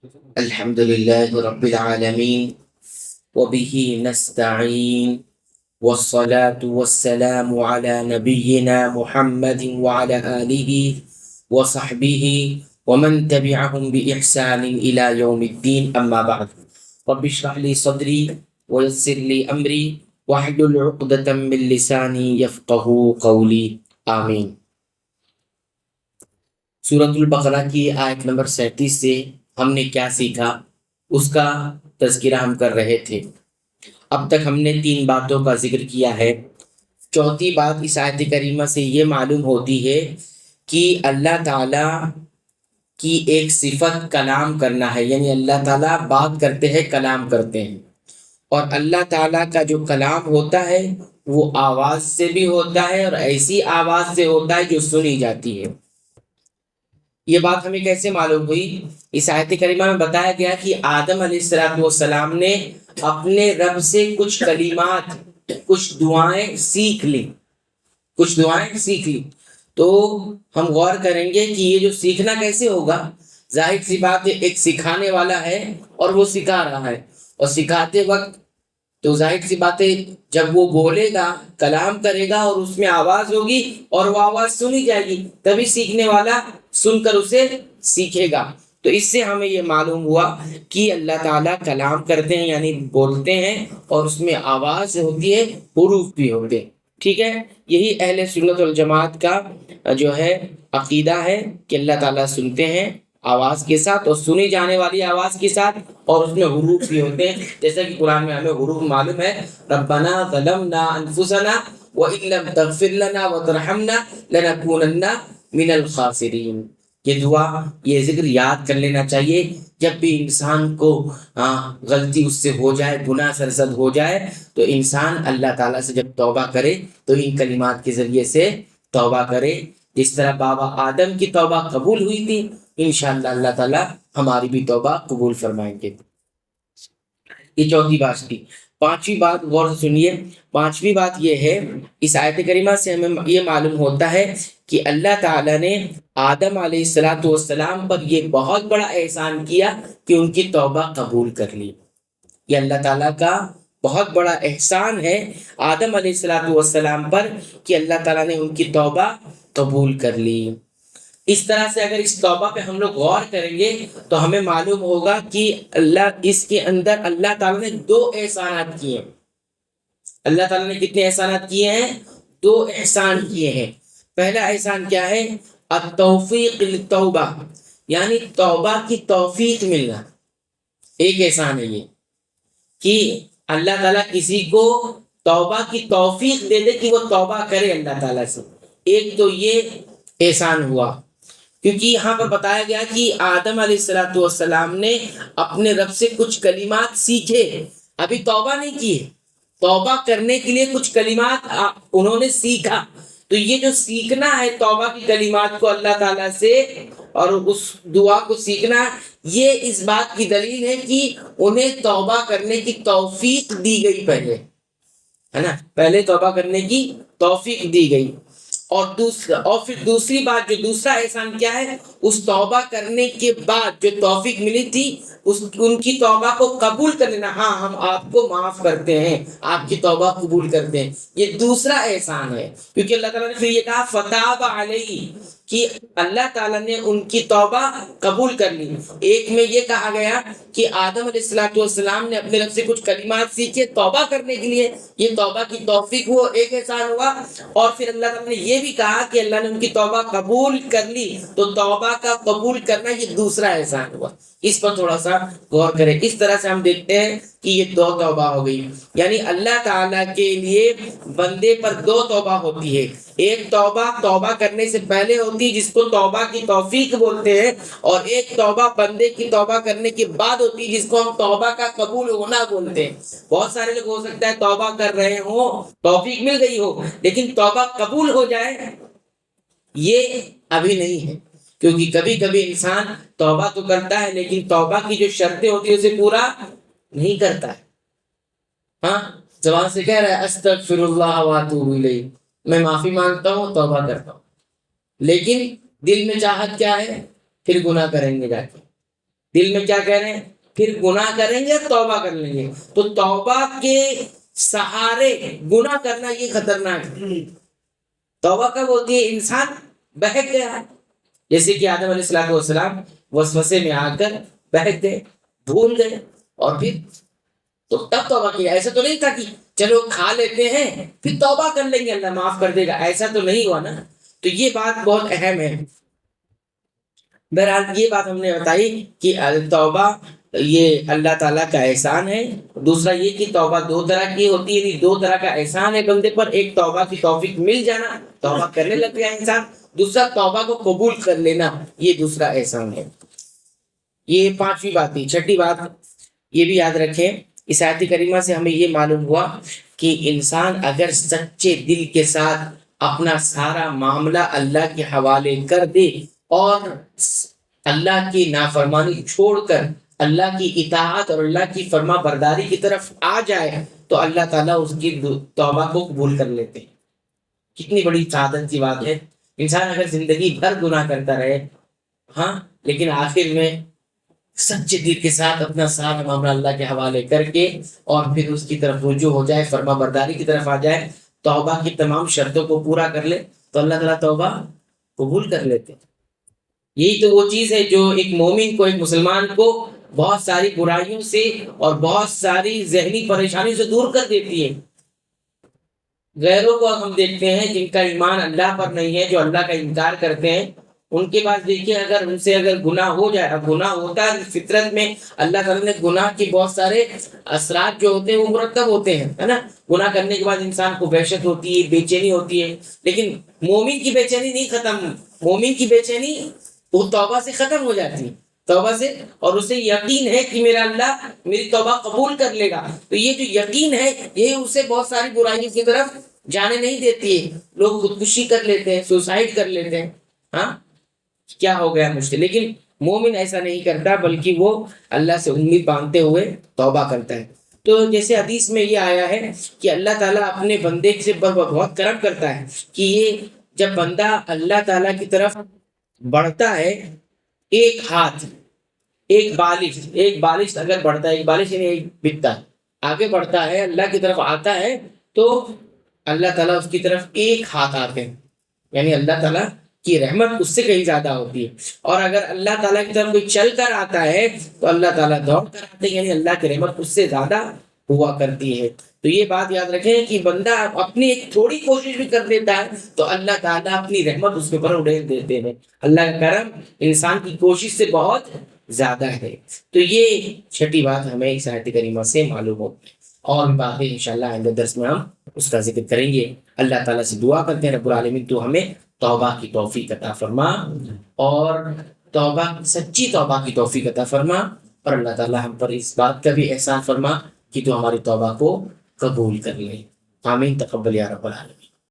الحمد لله رب العالمين وبه نستعين والصلاة والسلام على نبينا محمد وعلى آله وصحبه ومن تبعهم بإحسان إلى يوم الدين أما بعد رب اشرح لي صدري ويسر لي أمري واحلل عقدة من لساني يفقه قولي آمين۔ سورۃ البقرہ کی آیت نمبر 37 سے ہم نے کیا سیکھا اس کا تذکرہ ہم کر رہے تھے۔ اب تک ہم نے 3 باتوں کا ذکر کیا ہے۔ چوتھی بات اس آیت کریمہ سے یہ معلوم ہوتی ہے کہ اللہ تعالیٰ کی ایک صفت کلام کرنا ہے، یعنی اللہ تعالیٰ بات کرتے ہیں، کلام کرتے ہیں، اور اللہ تعالیٰ کا جو کلام ہوتا ہے وہ آواز سے بھی ہوتا ہے اور ایسی آواز سے ہوتا ہے جو سنی جاتی ہے۔ یہ بات ہمیں کیسے معلوم ہوئی؟ اس آیت کریمہ میں بتایا گیا کہ آدم علیہ السلام نے اپنے رب سے کچھ کلمات، کچھ دعائیں سیکھ لی، تو ہم غور کریں گے کہ یہ جو سیکھنا کیسے ہوگا۔ ظاہر سی بات ہے، ایک سکھانے والا ہے اور وہ سکھا رہا ہے، اور سکھاتے وقت تو ظاہر سی بات ہے جب وہ بولے گا، کلام کرے گا اور اس میں آواز ہوگی اور وہ آواز سنی جائے گی، تبھی سیکھنے والا سن کر اسے سیکھے گا۔ تو اس سے ہمیں یہ معلوم ہوا کہ اللہ تعالیٰ کلام کرتے ہیں، یعنی بولتے ہیں، اور اس میں آواز ہوتی ہے، حروف بھی ہوتے ہیں۔ ٹھیک ہے، یہی اہل سنت والجماعت کا جو ہے عقیدہ ہے کہ اللہ تعالیٰ سنتے ہیں آواز کے ساتھ، اور سنی جانے والی آواز کے ساتھ، اور اس میں حروف بھی ہوتے ہیں، جیسا کہ قرآن میں ہمیں حروف معلوم ہے۔ ربنا ظلمنا انفسنا وان لم تغفر لنا وترحمنا لنکونن من الخاسرین۔ یہ دعا، یہ ذکر یاد کر لینا چاہیے جب بھی انسان کو غلطی اس سے ہو جائے، گناہ سرزد ہو جائے، تو انسان اللہ تعالیٰ سے جب توبہ کرے تو ان کلمات کے ذریعے سے توبہ کرے، جس طرح بابا آدم کی توبہ قبول ہوئی تھی، انشاءاللہ اللہ تعالیٰ ہماری بھی توبہ قبول فرمائیں گے۔ یہ چوتھی بات تھی۔ 5ویں بات غور سے سنیے۔ 5ویں بات یہ ہے، اس آیت کریمہ سے ہمیں یہ معلوم ہوتا ہے کہ اللہ تعالیٰ نے آدم علیہ السلام پر یہ بہت بڑا احسان کیا کہ ان کی توبہ قبول کر لی۔ یہ اللہ تعالیٰ کا بہت بڑا احسان ہے آدم علیہ السلام پر کہ اللہ تعالیٰ نے ان کی توبہ قبول کر لی۔ اس طرح سے اگر اس توبہ پہ ہم لوگ غور کریں گے تو ہمیں معلوم ہوگا کہ اس کے اندر اللہ تعالیٰ نے 2 احسانات کیے ہیں۔ اللہ تعالیٰ نے کتنے احسانات کیے ہیں؟ 2 احسان کیے ہیں۔ پہلا احسان کیا ہے؟ التوفیق للتوبہ، یعنی توبہ کی توفیق ملنا۔ ایک احسان ہے یہ کہ اللہ تعالیٰ کسی کو توبہ کی توفیق دے دے کہ وہ توبہ کرے اللہ تعالیٰ سے۔ ایک تو یہ احسان ہوا، کیونکہ یہاں پر بتایا گیا کہ آدم علیہ السلام نے اپنے رب سے کچھ کلمات سیکھے، ابھی توبہ نہیں کی، توبہ کرنے کے لیے کچھ کلمات انہوں نے سیکھا۔ تو یہ جو سیکھنا ہے توبہ کی کلمات کو اللہ تعالیٰ سے اور اس دعا کو سیکھنا، یہ اس بات کی دلیل ہے کہ انہیں توبہ کرنے کی توفیق دی گئی پہلے، ہے نا، پہلے توبہ کرنے کی توفیق دی گئی۔ اور پھر دوسری بات، جو دوسرا احسان کیا ہے؟ اس توبہ کرنے کے بعد جو توفیق ملی تھی ان کی توبہ کو قبول کر لینا۔ ہاں، ہم آپ کو معاف کرتے ہیں، آپ کی توبہ قبول کرتے ہیں، یہ دوسرا احسان ہے۔ کیونکہ اللہ تعالیٰ نے پھر یہ کہا فتاب علیہ، کہ اللہ تعالیٰ نے ان کی توبہ قبول کر لی۔ ایک میں یہ کہا گیا کہ آدم علیہ السلام نے اپنے رب سے کچھ کلمات سیکھے توبہ کرنے کے لیے، یہ توبہ کی توفیق وہ ایک احسان ہوا۔ اور پھر اللہ تعالیٰ نے یہ بھی کہا کہ اللہ نے ان کی توبہ قبول کر لی، تو توبہ کا قبول کرنا یہ دوسرا احسان ہوا۔ اس پر تھوڑا سا غور کریں۔ اس طرح سے ہم دیکھتے ہیں کہ یہ 2 توبہ ہو گئی، یعنی اللہ تعالیٰ کے لیے بندے پر 2 توبہ ہوتی ہے۔ ایک توبہ کرنے سے پہلے ہوتی ہے جس کو توبہ کی توفیق بولتے ہیں، اور ایک توبہ بندے کی توبہ کرنے کے بعد ہوتی ہے جس کو ہم توبہ کا قبول ہونا بولتے ہیں۔ بہت سارے لوگ ہو سکتا ہے توبہ کر رہے ہوں، توفیق مل گئی ہو، لیکن توبہ قبول ہو جائے یہ ابھی نہیں ہے، کیونکہ کبھی کبھی انسان توبہ تو کرتا ہے لیکن توبہ کی جو شرطیں ہوتی ہیں اسے پورا نہیں کرتا ہے۔ ہاں، زبان سے کہہ رہا ہے استغفر اللہ واتوب الیہ، میں معافی مانگتا ہوں، توبہ کرتا ہوں، لیکن دل میں چاہت کیا ہے؟ پھر گناہ کریں گے جا کے، دل میں کیا کہہ رہے ہیں؟ پھر گناہ کریں گے توبہ کر لیں گے. تو توبہ کے سہارے گناہ کرنا یہ خطرناک ہے. توبہ کب ہوتی ہے؟ انسان بہک گیا، جیسے کہ آدم علیہ السلام وسوسے میں آ کر بہک گئے، بھول گئے، اور پھر تو تب توبہ کیا. ایسا تو نہیں تھا کہ چلو کھا لیتے ہیں پھر توبہ کر لیں گے اللہ معاف کر دے گا، ایسا تو نہیں ہوا نا. تو یہ بات بہت اہم ہے. بہرحال یہ بات ہم نے بتائی کہ توبہ یہ اللہ تعالیٰ کا احسان ہے. دوسرا یہ کہ توبہ دو طرح کی ہوتی ہے، یعنی دو طرح کا احسان ہے بندے پر. ایک توبہ کی توفیق مل جانا، توبہ کرنے لگ گیا انسان. دوسرا توبہ کو قبول کر لینا، یہ دوسرا احسان ہے. یہ پانچویں بات تھی. چھٹی بات یہ بھی یاد رکھیں، اس آیت کریمہ سے ہمیں یہ معلوم ہوا کہ انسان اگر سچے دل کے ساتھ اپنا سارا معاملہ اللہ کے حوالے کر دے اور اللہ کی نافرمانی چھوڑ کر اللہ کی اطاعت اور اللہ کی فرما برداری کی طرف آ جائے تو اللہ تعالیٰ اس کی توبہ کو قبول کر لیتے ہیں. کتنی بڑی سعادت کی بات ہے. انسان اگر زندگی بھر گناہ کرتا رہے ہاں، لیکن آخر میں سچے دل کے ساتھ اپنا سارا معاملہ اللہ کے حوالے کر کے اور پھر اس کی طرف رجوع ہو جائے، فرما برداری کی طرف آ جائے، توبہ کی تمام شرطوں کو پورا کر لے تو اللہ تعالیٰ توبہ قبول کر لیتے. یہی تو وہ چیز ہے جو ایک مومن کو، ایک مسلمان کو بہت ساری برائیوں سے اور بہت ساری ذہنی پریشانی سے دور کر دیتی ہے. غیروں کو ہم دیکھتے ہیں جن کا ایمان اللہ پر نہیں ہے، جو اللہ کا انکار کرتے ہیں، ان کے پاس دیکھیے اگر ان سے اگر گناہ ہو جائے، اب گناہ ہوتا ہے فطرت میں، اللہ تعالیٰ نے گناہ کی بہت سارے اثرات جو ہوتے ہیں وہ مرتب ہوتے ہیں، ہے نا. گناہ کرنے کے بعد انسان کو وحشت ہوتی ہے، بے چینی ہوتی ہے، لیکن مومن کی بے چینی نہیں ختم. مومن کی بے چینی وہ توبہ سے ختم ہو جاتی ہے، توبہ سے، اور اسے یقین ہے کہ میرا اللہ میری توبہ قبول کر لے گا. تو یہ جو یقین ہے یہ اسے بہت ساری برائیوں کی طرف جانے نہیں دیتی ہے. لوگ خودکشی کر لیتے ہیں، سوسائڈ کر لیتے ہیں، ہاں کیا ہو گیا مشکل. لیکن مومن ایسا نہیں کرتا، بلکہ وہ اللہ سے امید باندھتے ہوئے توبہ کرتا ہے. تو جیسے حدیث میں یہ آیا ہے کہ اللہ تعالیٰ اپنے بندے سے بہت کرم کرتا ہے کہ یہ جب بندہ اللہ تعالیٰ کی طرف بڑھتا ہے، ایک ہاتھ، ایک بالش اگر بڑھتا ہے، ایک بالش یعنی ایک بتا آگے بڑھتا ہے، اللہ کی طرف آتا ہے، تو اللہ تعالیٰ اس کی طرف ایک ہاتھ آتے ہیں، یعنی اللہ تعالیٰ کی رحمت اس سے کہیں زیادہ ہوتی ہے. اور اگر اللہ تعالیٰ کی طرف کوئی چل کر آتا ہے تو اللہ تعالیٰ دوڑ کر آتے ہیں، یعنی اللہ کی رحمت اس سے زیادہ ہوا کرتی ہے. تو یہ بات یاد رکھیں کہ بندہ اپنی ایک تھوڑی کوشش بھی کر دیتا ہے تو اللہ تعالیٰ اپنی رحمت اس کے اوپر اڑیل دیتے ہیں. اللہ کا کرم انسان کی کوشش سے بہت زیادہ ہے. تو یہ چھٹی بات ہمیں اس آیت کریمہ سے معلوم ہوتی ہے. اور باتیں انشاءاللہ آئندہ درس میں ہم اس کا ذکر کریں گے. اللہ تعالیٰ سے دعا کرتے ہیں رب العالمین تو ہمیں توبہ کی توفیق عطا فرما، اور سچی توبہ کی توفیق عطا فرما، اور اللہ تعالیٰ ہم پر اس بات کا بھی احسان فرما کہ تو ہماری توبہ کو قبول کر لے. آمین. تقبل یا رب العالمین.